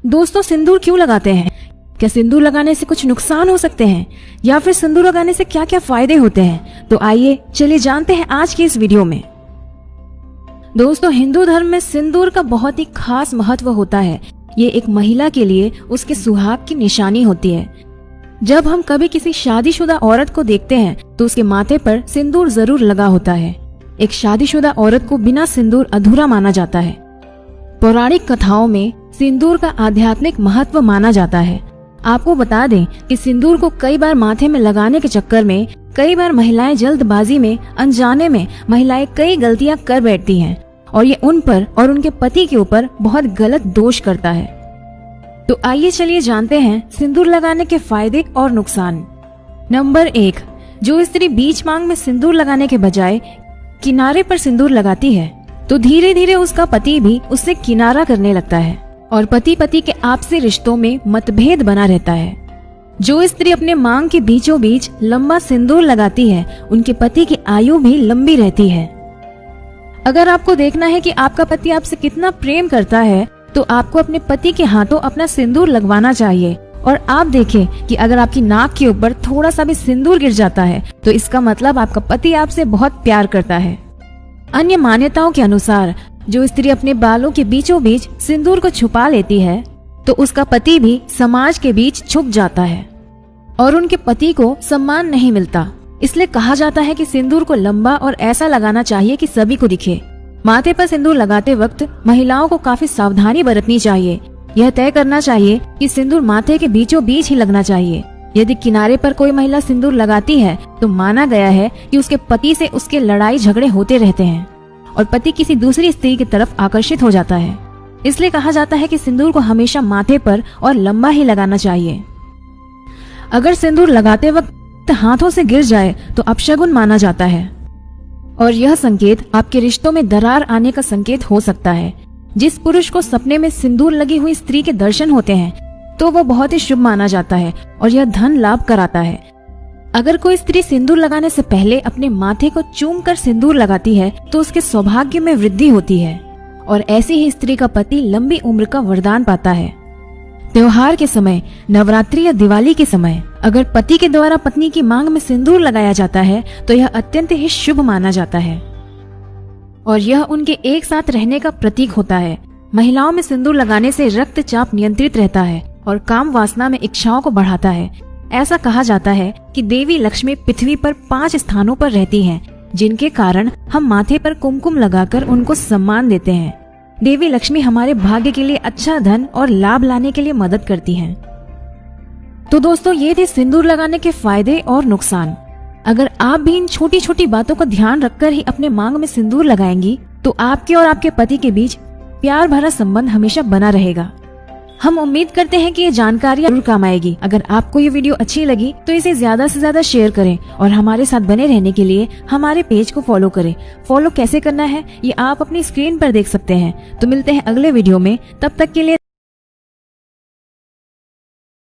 दोस्तों, सिंदूर क्यों लगाते हैं? क्या सिंदूर लगाने से कुछ नुकसान हो सकते हैं, या फिर सिंदूर लगाने से क्या क्या फायदे होते हैं? तो आइए चलिए जानते हैं आज की इस वीडियो में। दोस्तों, हिंदू धर्म में सिंदूर का बहुत ही खास महत्व होता है। ये एक महिला के लिए उसके सुहाग की निशानी होती है। जब हम कभी किसी शादीशुदा औरत को देखते हैं तो उसके माथे पर सिंदूर जरूर लगा होता है। एक शादीशुदा औरत को बिना सिंदूर अधूरा माना जाता है। पौराणिक कथाओं में सिंदूर का आध्यात्मिक महत्व माना जाता है। आपको बता दें कि सिंदूर को कई बार माथे में लगाने के चक्कर में कई बार महिलाएं जल्दबाजी में, अनजाने में महिलाएं कई गलतियां कर बैठती हैं और ये उन पर और उनके पति के ऊपर बहुत गलत दोष करता है। तो आइए चलिए जानते हैं सिंदूर लगाने के फायदे और नुकसान। नंबर 1, जो स्त्री बीच मांग में सिंदूर लगाने के बजाय किनारे पर सिंदूर लगाती है तो धीरे धीरे उसका पति भी उससे किनारा करने लगता है और पति पति के आपसी रिश्तों में मतभेद बना रहता है। जो स्त्री अपने मांग के बीचों बीच लंबा सिंदूर लगाती है उनके पति की आयु भी लंबी रहती है। अगर आपको देखना है कि आपका पति आपसे कितना प्रेम करता है तो आपको अपने पति के हाथों अपना सिंदूर लगवाना चाहिए। और आप देखें कि अगर आपकी नाक के ऊपर थोड़ा सा भी सिंदूर गिर जाता है तो इसका मतलब आपका पति आपसे बहुत प्यार करता है। अन्य मान्यताओं के अनुसार जो स्त्री अपने बालों के बीचों बीच सिंदूर को छुपा लेती है तो उसका पति भी समाज के बीच छुप जाता है और उनके पति को सम्मान नहीं मिलता। इसलिए कहा जाता है कि सिंदूर को लंबा और ऐसा लगाना चाहिए कि सभी को दिखे। माथे पर सिंदूर लगाते वक्त महिलाओं को काफी सावधानी बरतनी चाहिए। यह तय करना चाहिए कि सिंदूर माथे के बीचों बीच ही लगना चाहिए। यदि किनारे पर कोई महिला सिंदूर लगाती है तो माना गया है कि उसके पति से उसके लड़ाई झगड़े होते रहते हैं और पति किसी दूसरी स्त्री की तरफ आकर्षित हो जाता है। इसलिए कहा जाता है कि सिंदूर को हमेशा माथे पर और लंबा ही लगाना चाहिए। अगर सिंदूर लगाते वक्त हाथों से गिर जाए तो अपशगुन माना जाता है और यह संकेत आपके रिश्तों में दरार आने का संकेत हो सकता है। जिस पुरुष को सपने में सिंदूर लगी हुई स्त्री के दर्शन होते हैं तो वो बहुत ही शुभ माना जाता है और यह धन लाभ कराता है। अगर कोई स्त्री सिंदूर लगाने से पहले अपने माथे को चूम कर सिंदूर लगाती है तो उसके सौभाग्य में वृद्धि होती है और ऐसी ही स्त्री का पति लंबी उम्र का वरदान पाता है। त्योहार के समय, नवरात्रि या दिवाली के समय अगर पति के द्वारा पत्नी की मांग में सिंदूर लगाया जाता है तो यह अत्यंत ही शुभ माना जाता है और यह उनके एक साथ रहने का प्रतीक होता है। महिलाओं में सिंदूर लगाने से रक्तचाप नियंत्रित रहता है और काम वासना में इच्छाओं को बढ़ाता है। ऐसा कहा जाता है कि देवी लक्ष्मी पृथ्वी पर 5 स्थानों पर रहती हैं, जिनके कारण हम माथे पर कुमकुम लगाकर उनको सम्मान देते हैं। देवी लक्ष्मी हमारे भाग्य के लिए अच्छा धन और लाभ लाने के लिए मदद करती हैं। तो दोस्तों, ये थे सिंदूर लगाने के फायदे और नुकसान। अगर आप भी इन छोटी छोटी बातों का ध्यान रखकर ही अपने मांग में सिंदूर लगाएंगी तो आपके और आपके पति के बीच प्यार भरा संबंध हमेशा बना रहेगा। हम उम्मीद करते हैं कि ये जानकारी जरूर काम आएगी। अगर आपको ये वीडियो अच्छी लगी तो इसे ज्यादा से ज्यादा शेयर करें और हमारे साथ बने रहने के लिए हमारे पेज को फॉलो करें। फॉलो कैसे करना है ये आप अपनी स्क्रीन पर देख सकते हैं। तो मिलते हैं अगले वीडियो में, तब तक के लिए